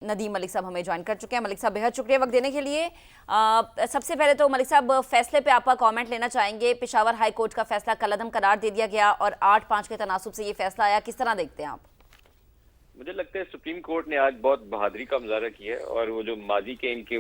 नदीम मलिक साहब हमें ज्वाइन कर चुके हैं। मलिक साहब बेहद शुक्रिया वक्त देने के लिए। सबसे पहले तो मलिक साहब फैसले पे आपका कमेंट लेना चाहेंगे। पेशावर हाई कोर्ट का फैसला कलअदम करार दे दिया गया और 8-5 के तनासुब से ये फैसला आया, किस तरह देखते हैं आप? मुझे लगता है सुप्रीम कोर्ट ने आज बहुत बहादुरी का मुजाहरा किया है और वो जो माजी के इनके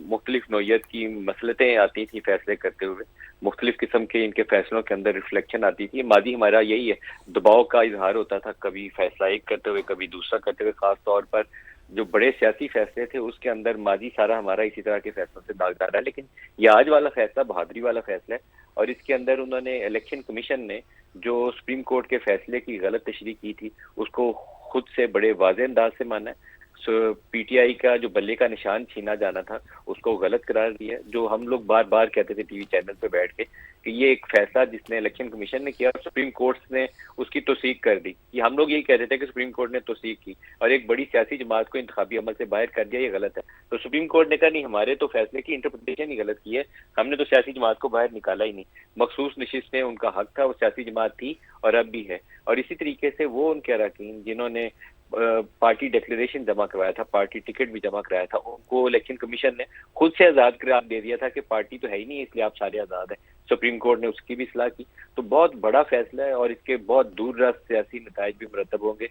मुख्तलिफ नौयत की मसलतें आती थी फैसले करते हुए, मुख्तलिफ किस्म के इनके फैसलों के अंदर रिफ्लेक्शन आती थी। माजी हमारा यही है, दबाव का इजहार होता था, कभी फैसला एक करते हुए कभी दूसरा करते हुए। खास तौर पर जो बड़े सियासी फैसले थे उसके अंदर माजी सारा हमारा इसी तरह के फैसलों से दागदार है। लेकिन ये आज वाला फैसला बहादुरी वाला फैसला है और इसके अंदर उन्होंने इलेक्शन कमीशन ने जो सुप्रीम कोर्ट के फैसले की गलत तशरीह की थी उसको खुद से बड़े वाज़ेह अंदाज से माना है। पीटीआई का जो बल्ले का निशान छीना जाना था उसको गलत करार दिया। जो हम लोग बार बार कहते थे टीवी चैनल पे बैठ के कि ये एक फैसला जिसने इलेक्शन कमीशन ने किया और सुप्रीम कोर्ट ने उसकी तौसीक कर दी, कि हम लोग यही कहते थे कि सुप्रीम कोर्ट ने तौसीक की और एक बड़ी सियासी जमात को इंतखाबी अमल से बाहर कर दिया, ये गलत है। तो सुप्रीम कोर्ट ने कहा नहीं, हमारे तो फैसले की इंटरप्रिटेशन ही गलत की है, हमने तो सियासी जमात को बाहर निकाला ही नहीं। मखसूस नशिस्तें उनका हक था, वो सियासी जमात थी और अब भी है। और इसी तरीके से वो उनके अरकान जिन्होंने पार्टी डिक्लेरेशन जमा करवाया था, पार्टी टिकट भी जमा कराया था, उनको इलेक्शन कमीशन ने खुद से आजाद करार दे दिया था कि पार्टी तो है ही नहीं इसलिए आप सारे आजाद हैं। सुप्रीम कोर्ट ने उसकी भी सलाह की। तो बहुत बड़ा फैसला है और इसके बहुत दूरदराज सियासी नताइज भी मुरतब होंगे।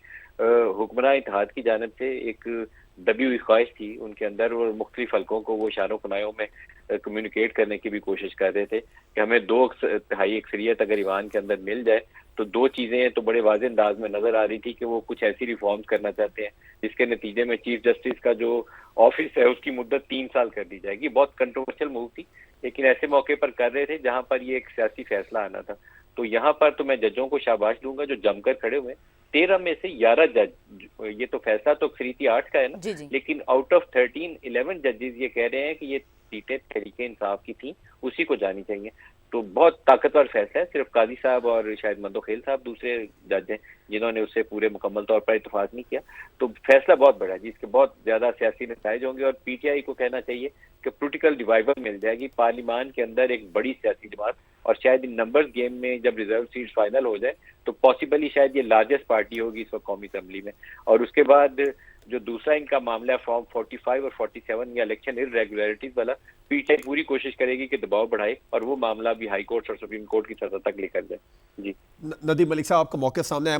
हुक्मरान इत्तेहाद की जानिब से एक दबी हुई ख्वाहिश थी उनके अंदर और मुख्तलिफ हल्कों को वो इशारों कनायों में कम्युनिकेट करने की भी कोशिश कर रहे थे कि हमें 2/3 अक्सरियत अगर ईवान के अंदर मिल जाए तो दो चीजें तो बड़े वाज़ेह अंदाज में नजर आ रही थी कि वो कुछ ऐसी रिफॉर्म्स करना चाहते हैं जिसके नतीजे में चीफ जस्टिस का जो ऑफिस है उसकी मुद्दत 3 साल कर दी जाएगी। बहुत कंट्रोवर्शियल मूव थी लेकिन ऐसे मौके पर कर रहे थे जहां पर ये एक सियासी फैसला आना था। तो यहाँ पर तो मैं जजों को शाबाश दूंगा जो जमकर खड़े हुए। 13 में से 11 जज, ये तो फैसला तो अक्सरियती 8 का है ना, जी जी। लेकिन आउट ऑफ 13 11 जजेस ये कह रहे हैं कि ये सीटें तहरीके इंसाफ की थी, उसी को जानी चाहिए। तो बहुत ताकतवर फैसला है। सिर्फ काजी साहब और शायद मंदोखेल साहब दूसरे जज हैं जिन्होंने उससे पूरे मुकम्मल तौर पर इत्तेफाक नहीं किया। तो फैसला बहुत बड़ा है जिसके बहुत ज्यादा सियासी नताइज होंगे और पीटीआई को कहना चाहिए कि पोलिटिकल रिवाइवल मिल जाएगी पार्लियामान के अंदर, एक बड़ी सियासी जमात। और शायद इन नंबर्स गेम में जब रिजर्व सीट्स फाइनल हो जाए तो पॉसिबली शायद ये लार्जेस्ट पार्टी होगी इस वक्त कौमी असम्बली में। और उसके बाद जो दूसरा इनका मामला है फॉर्म 45 और 47 या इलेक्शन इरेगुलरिटीज वाला, पीटीआई पूरी कोशिश करेगी कि दबाव बढ़ाए और वो मामला भी हाई कोर्ट और सुप्रीम कोर्ट की सतह तक लेकर जाए। जी नदीम मलिक साहब, आपका मौके सामने